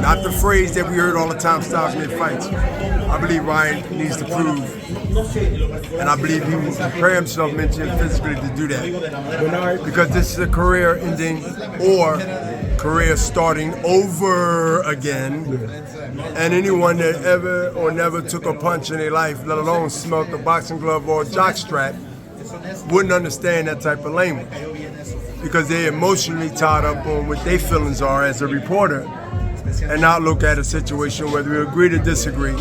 Not the phrase that we heard all the time, stops mid-fights. I believe Ryan needs to prove, and I believe he will prepare himself mentally and physically to do that. Because this is a career ending or career starting over again. And anyone that ever or never took a punch in their life, let alone smelt a boxing glove or a jockstrap, wouldn't understand that type of language. Because they're emotionally tied up on what their feelings are as a reporter and not look at a situation, whether we agree to disagree,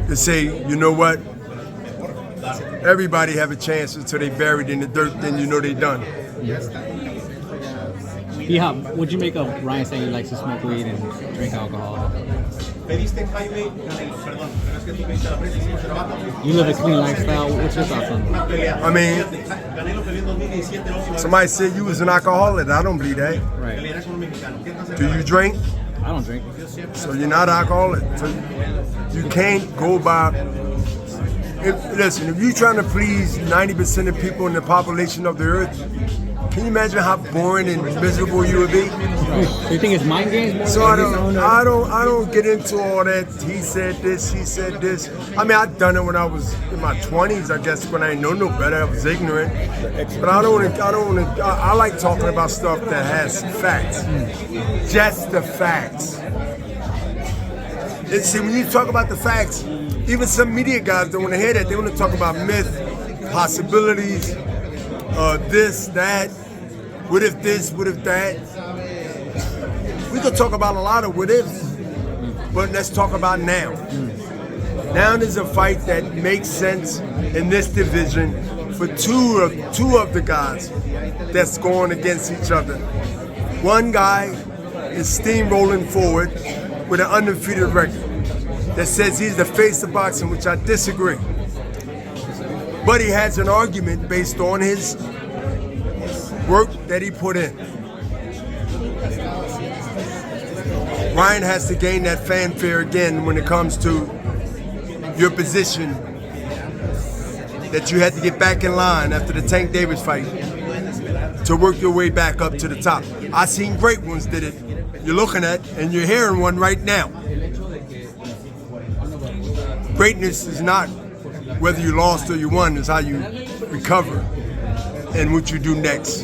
to say, you know what, everybody have a chance until they buried in the dirt, then you know they done. Yeah, what'd you make of Ryan saying he likes to smoke weed and drink alcohol? You live a clean lifestyle. What's your thoughts on that? I mean, somebody said you was an alcoholic. I don't believe that. Right. Do you drink? I don't drink. So you're not alcoholic. So you can't go by. Listen, if you're trying to please 90% of people in the population of the earth, can you imagine how boring and miserable you would be? So you think it's mind games more? So I don't get into all that. He said this, he said this. I mean, I've done it when I was in my 20s. I guess when I didn't know no better, I was ignorant. But I like talking about stuff that has facts. Just the facts. And see, when you talk about the facts, even some media guys don't want to hear that. They want to talk about myth, possibilities, this, that, what if this, what if that. We could talk about a lot of what ifs, but let's talk about now. Now is a fight that makes sense in this division for two of the guys that's going against each other. One guy is steamrolling forward with an undefeated record that says he's the face of boxing, which I disagree. But he has an argument based on his work that he put in. Ryan has to gain that fanfare again when it comes to your position that you had to get back in line after the Tank Davis fight to work your way back up to the top. I seen great ones did it. You're looking at and you're hearing one right now. Greatness is not whether you lost or you won, it's how you recover and what you do next.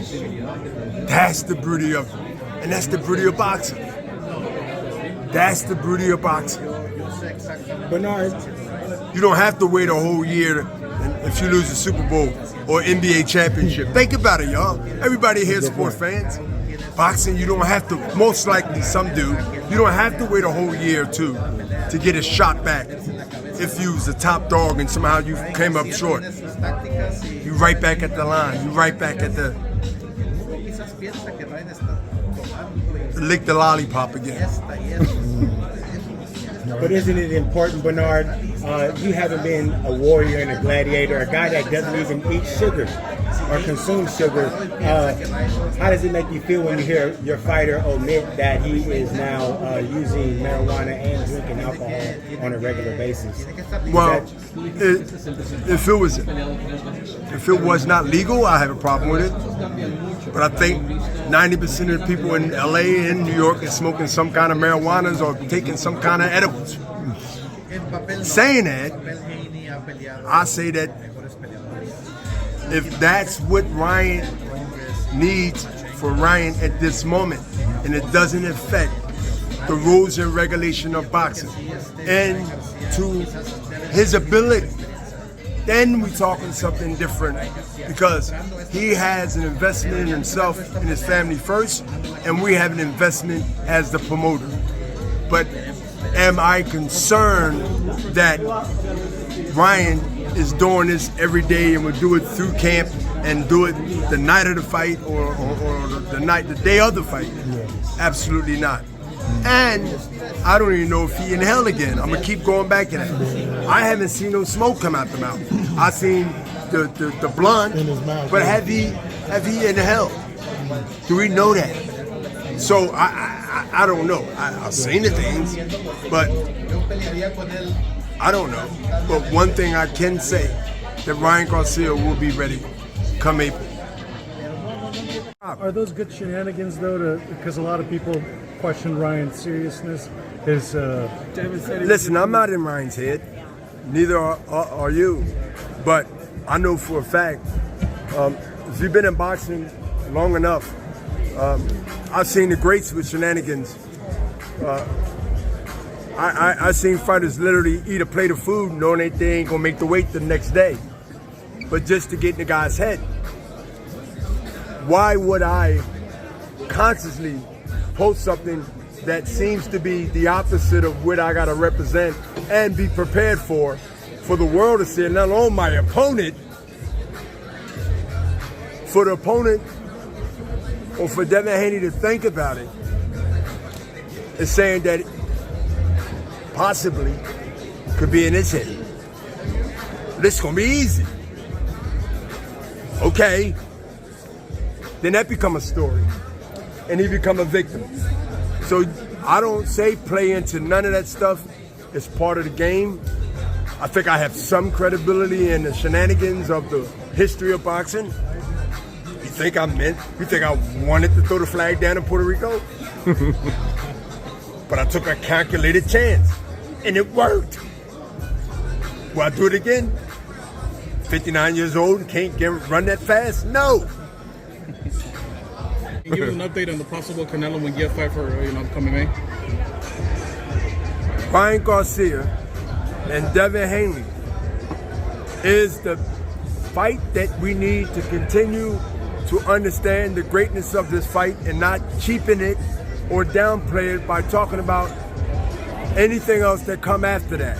That's the beauty of it. And that's the beauty of boxing. That's the beauty of boxing. Bernard, you don't have to wait a whole year if you lose the Super Bowl or NBA championship. Think about it, y'all. Everybody here is sports fans. Boxing, you don't have to, most likely some do, you don't have to wait a whole year or two to get a shot back if you was the top dog and somehow you came up short. You right back at the line. You right back at the lick the lollipop again. But isn't it important, Bernard, you haven't been a warrior and a gladiator, a guy that doesn't even eat sugar or consume sugar. How does it make you feel when you hear your fighter admit that he is now using marijuana and drinking alcohol on a regular basis? Well, if it was not legal, I have a problem with it. But I think 90% of the people in LA and New York is smoking some kind of marijuana or taking some kind of edibles. Saying that, I say that if that's what Ryan needs for Ryan at this moment, and it doesn't affect the rules and regulation of boxing and to his ability, then we're talking something different, because he has an investment in himself and his family first, and we have an investment as the promoter. But am I concerned that Ryan is doing this every day and will do it through camp and do it the night of the fight or the day of the fight? Absolutely not. And I don't even know if he inhaled again. I'm gonna keep going back to that. I haven't seen no smoke come out the mouth. I seen the blunt, but have he inhaled? Do we know that? So I don't know. I've seen the things, but I don't know. But one thing I can say, that Ryan Garcia will be ready come April. Are those good shenanigans, though, because a lot of people question Ryan's seriousness. Listen, I'm not in Ryan's head. Neither are you. But I know for a fact, if you've been in boxing long enough, I've seen the greats with shenanigans. I've seen fighters literally eat a plate of food knowing they ain't gonna make the weight the next day, but just to get in the guy's head. Why would I consciously post something that seems to be the opposite of what I gotta represent and be prepared for the world to see, not only my opponent, for the opponent or for Devin Haney to think about it, is saying that it possibly could be in his head. This is gonna be easy. Okay. Then that become a story. And he become a victim. So I don't say play into none of that stuff. It's part of the game. I think I have some credibility in the shenanigans of the history of boxing. You think I wanted to throw the flag down in Puerto Rico? But I took a calculated chance, and it worked. Will I do it again? 59 years old and can't run that fast? No. Can you give us an update on the possible Canelo Munguia fight for upcoming May? Ryan Garcia and Devin Haney is the fight that we need to continue to understand the greatness of this fight and not cheapen it or downplay it by talking about anything else that come after that.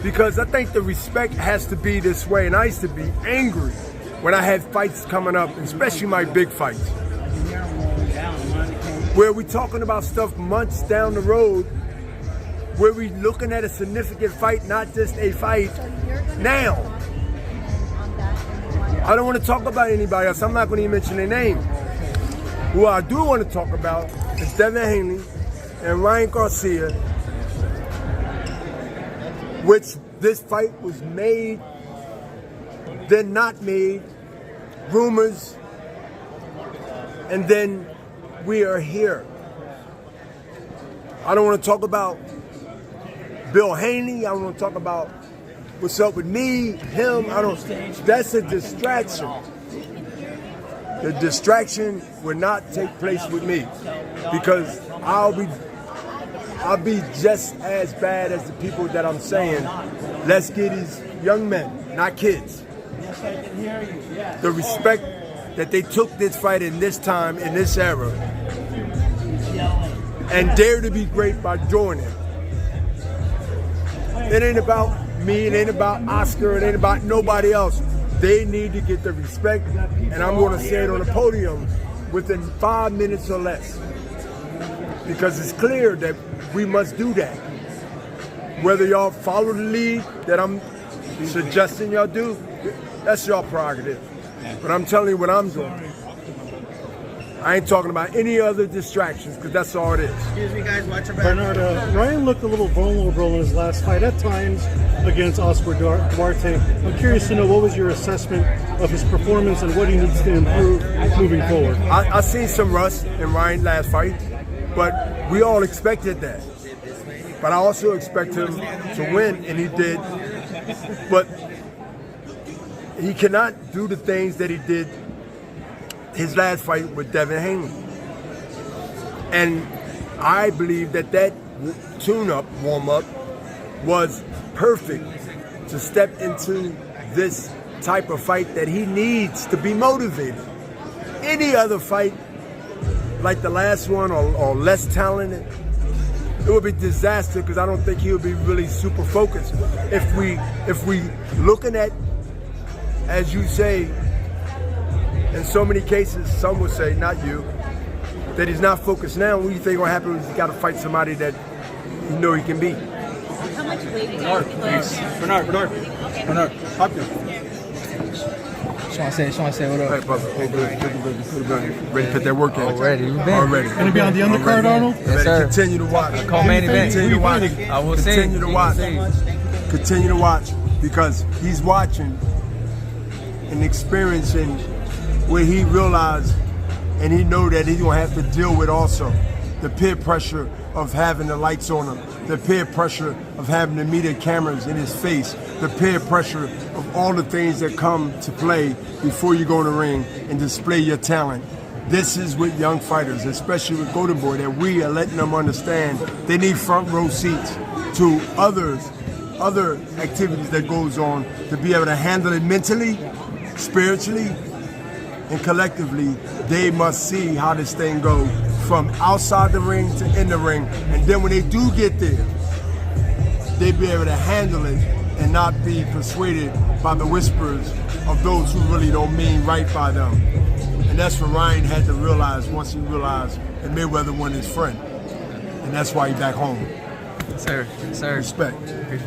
Because I think the respect has to be this way, and I used to be angry when I had fights coming up, especially my big fights, where we talking about stuff months down the road, where we looking at a significant fight, not just a fight now. I don't want to talk about anybody else. I'm not going to even mention their name. Who I do want to talk about is Devin Haney and Ryan Garcia, which this fight was made, then not made, rumors, and then we are here. I don't want to talk about Bill Haney. I don't want to talk about what's up with me, him. That's a distraction. The distraction will not take place with me because I'll be just as bad as the people that I'm saying, let's get these young men, not kids, the respect that they took this fight in this time, in this era, and dare to be great by doing it. It ain't about me, it ain't about Oscar, it ain't about nobody else. They need to get the respect, and I'm going to say it on the podium within 5 minutes or less. Because it's clear that we must do that. Whether y'all follow the lead that I'm suggesting y'all do, that's your prerogative. But I'm telling you what I'm doing. I ain't talking about any other distractions, because that's all it is. Excuse me, guys, watch your back. Bernard, Ryan looked a little vulnerable in his last fight at times against Oscar Duarte. I'm curious to know, what was your assessment of his performance and what he needs to improve moving forward? I seen some rust in Ryan's last fight, but we all expected that. But I also expect him to win, and he did. But he cannot do the things that he did his last fight with Devin Haney. And I believe that tune-up, warm-up, was perfect to step into this type of fight that he needs to be motivated. Any other fight, like the last one, or less talented, it would be disaster, because I don't think he would be really super focused. If we looking at, as you say, in so many cases, some would say, not you, that he's not focused now. What do you think will happen when he's got to fight somebody that you know he can beat? How much weight do you think? Bernard, Hopkins. Sean say what up? Hey, brother. Hey, good. Ready to put that work in? Already. Gonna be on the undercard, Arnold? Yes, sir. Continue to watch. Co-main event. Continue to watch. I will see. Continue to watch. Continue to watch, because he's watching and experiencing where he realized, and he know that he's gonna have to deal with also. the peer pressure of having the lights on him, the peer pressure of having the media cameras in his face, the peer pressure of all the things that come to play before you go in the ring and display your talent. This is with young fighters, especially with Golden Boy, that we are letting them understand they need front row seats to other activities that goes on to be able to handle it mentally, spiritually, and collectively. They must see how this thing goes from outside the ring to in the ring, and then when they do get there, they be able to handle it and not be persuaded by the whispers of those who really don't mean right by them. And that's what Ryan had to realize once he realized that Mayweather won his friend, and that's why he's back home. Sir. Respect. Appreciate it.